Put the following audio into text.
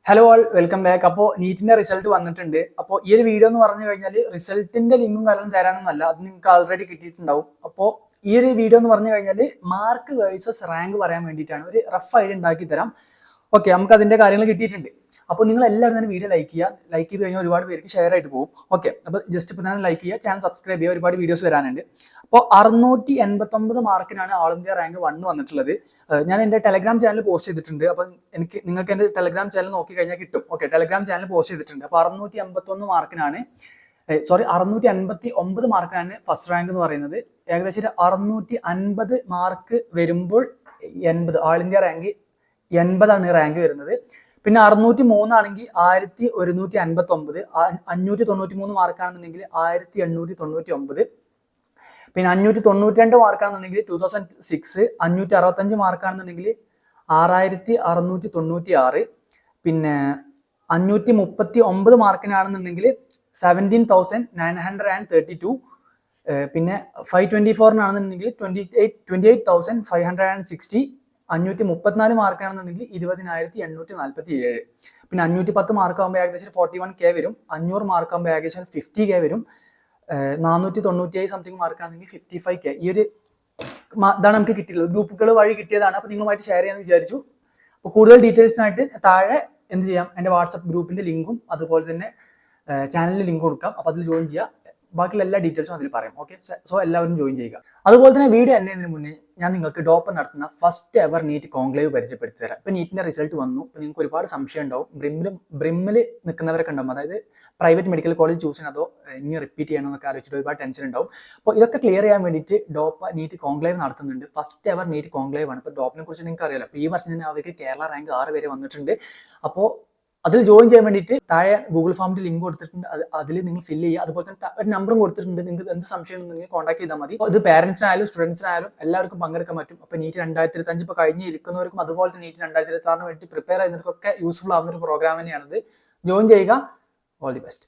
Hello all welcome back. അപ്പോൾ നീറ്റിന്റെ result വന്നിട്ടുണ്ട്. അപ്പോൾ ഈ ഒരു വീഡിയോ എന്ന് പറഞ്ഞു കഴിഞ്ഞാൽ റിസൾട്ടിന്റെ ലിങ്കും കാര്യങ്ങളും തരാനൊന്നല്ല, അത് നിങ്ങൾക്ക് ആൾറെഡി കിട്ടിയിട്ടുണ്ടാവും. അപ്പോൾ ഈ ഒരു വീഡിയോ എന്ന് പറഞ്ഞു കഴിഞ്ഞാൽ മാർക്ക് വേഴ്സസ് റാങ്ക് പറയാൻ വേണ്ടിയിട്ടാണ്, ഒരു റഫ് ഐഡിയ ഉണ്ടാക്കി തരാം. ഓക്കെ, നമുക്ക് അതിന്റെ കാര്യങ്ങൾ കിട്ടിയിട്ടുണ്ട്. അപ്പോൾ നിങ്ങൾ എല്ലാവരും തന്നെ വീഡിയോ ലൈക്ക് ചെയ്യുക. ലൈക്ക് ചെയ്ത് കഴിഞ്ഞാൽ ഒരുപാട് പേർക്ക് ഷെയർ ആയിട്ട് പോകും. ഓക്കെ, അപ്പോൾ ജസ്റ്റ് ഇപ്പോൾ തന്നെ ലൈക്ക് ചെയ്യുക, ചാനൽ സബ്സ്ക്രൈബ് ചെയ്യുക, ഒരുപാട് വീഡിയോസ് വരാനുണ്ട്. അപ്പോൾ 689 മാർക്കിനാണ് ഓൾ ഇന്ത്യ റാങ്ക് 1 വന്നിട്ടുള്ളത്. ഞാൻ എൻ്റെ ടെലഗ്രാം ചാനൽ പോസ്റ്റ് ചെയ്തിട്ടുണ്ട്. അപ്പം നിങ്ങൾക്ക് എൻ്റെ ടെലഗ്രാം ചാനൽ നോക്കി കഴിഞ്ഞാൽ കിട്ടും. ഓക്കെ, ടെലഗ്രാം ചാനൽ പോസ്റ്റ് ചെയ്തിട്ടുണ്ട്. അപ്പോൾ 659 മാർക്കിനാണ് ഫസ്റ്റ് റാങ്ക് എന്ന് പറയുന്നത്. ഏകദേശം 650 മാർക്ക് വരുമ്പോൾ 80 ഓൾ ഇന്ത്യ റാങ്ക് 80 റാങ്ക് വരുന്നത്. പിന്നെ 603 ആണെങ്കിൽ 1159, 593 മാർക്കാണെന്നുണ്ടെങ്കിൽ 1899, പിന്നെ 592 മാർക്കാണെന്നുണ്ടെങ്കിൽ 2006, 565 മാർക്കാണെന്നുണ്ടെങ്കിൽ 6696, പിന്നെ 539 മാർക്കിനാണെന്നുണ്ടെങ്കിൽ 17,932, പിന്നെ 524 28,560, 534 മാർക്കാണെന്നുണ്ടെങ്കിൽ 20,847, പിന്നെ 510 മാർക്കാകുമ്പോൾ ഏകദേശം 41K വരും. 500 മാർക്കാകുമ്പോൾ ഏകദേശം 50K വരും. 497 സംതിങ് മാർക്കാണെങ്കിൽ 55K. ഈ ഒരു ഇതാണ് നമുക്ക് കിട്ടിയിട്ടുള്ളത്. ഗ്രൂപ്പുകൾ വഴി കിട്ടിയതാണ്. അപ്പോൾ നിങ്ങളുമായിട്ട് ഷെയർ ചെയ്യാമെന്ന് വിചാരിച്ചു. അപ്പോൾ കൂടുതൽ ഡീറ്റെയിൽസിനായിട്ട് താഴെ എന്ത് ചെയ്യാം, എൻ്റെ വാട്സപ്പ് ഗ്രൂപ്പിന്റെ ലിങ്കും അതുപോലെ തന്നെ ചാനലിൽ ലിങ്ക് കൊടുക്കാം. അപ്പോൾ അതിൽ ജോയിൻ ചെയ്യുക. ബാക്കിയുള്ള എല്ലാ ഡീറ്റെയിൽസും അതിൽ പറയാം. ഓക്കെ, സോ എല്ലാവരും ജോയിൻ ചെയ്യുക. അതുപോലെ തന്നെ വീഡിയോ എന്നതിന് മുന്നേ ഞാൻ നിങ്ങൾക്ക് ഡോപ്പ് നടത്തുന്ന ഫസ്റ്റ് എവർ നീറ്റ് കോൺക്ലേവ് പരിചയപ്പെടുത്തി തരാം. ഇപ്പം നീറ്റിന്റെ റിസൾട്ട് വന്നു. ഇപ്പം നിങ്ങൾക്ക് ഒരുപാട് സംശയം ഉണ്ടാവും. ബ്രിമ്മിൽ നിൽക്കുന്നവരൊക്കെ ഉണ്ടാവും. അതായത് പ്രൈവറ്റ് മെഡിക്കൽ കോളേജ് ചൂസ് ചെയ്യണം അതോ ഇനി റിപ്പീറ്റ് ചെയ്യണം എന്നൊക്കെ ആലോചിച്ചിട്ട് ഒരുപാട് ടെൻഷൻ ഉണ്ടാവും. അപ്പോൾ ഇതൊക്കെ ക്ലിയർ ചെയ്യാൻ വേണ്ടിയിട്ട് ഡോപ്പ് നീറ്റ് കോൺക്ലേവ് നടത്തുന്നുണ്ട്. ഫസ്റ്റ് എവർ നീറ്റ് കോൺക്ലേവ് ആണ്. ഇപ്പോൾ ഡോപ്പിനെ കുറിച്ച് നിങ്ങൾക്ക് അറിയാലോ. അപ്പോൾ ഈ വർഷം തന്നെ അവർക്ക് കേരള റാങ്ക് 6 വരെ വന്നിട്ടുണ്ട്. അപ്പോൾ അതിൽ ജോയിൻ ചെയ്യാൻ വേണ്ടിയിട്ട് താഴെ ഗൂഗിൾ ഫോമിൽ ലിങ്ക് കൊടുത്തിട്ടുണ്ട്. അതിൽ നിങ്ങൾ ഫില്ല് ചെയ്യുക. അതുപോലെ തന്നെ ഒരു നമ്പറും കൊടുത്തിട്ടുണ്ട്. നിങ്ങൾക്ക് എന്ത് സംശയം ഉണ്ടെങ്കിൽ കോൺടാക്ട് ചെയ്താൽ മതി. ഇത് പാരന്റ്സിനായാലും സ്റ്റുഡൻസിനായാലും എല്ലാവർക്കും പങ്കെടുക്കാൻ പറ്റും. അപ്പോൾ നീറ്റ് 2025 ഇപ്പോൾ കഴിഞ്ഞ് ഇരിക്കുന്നവർക്കും അതുപോലെ തന്നെ നീറ്റ് 2026 വേണ്ടി പ്രിപ്പയർ ചെയ്യുന്നവർക്കൊക്കെ യൂസ്ഫുൾ ആവുന്ന ഒരു പ്രോഗ്രാം തന്നെയാണിത്. ജോയിൻ ചെയ്യുക. All the best.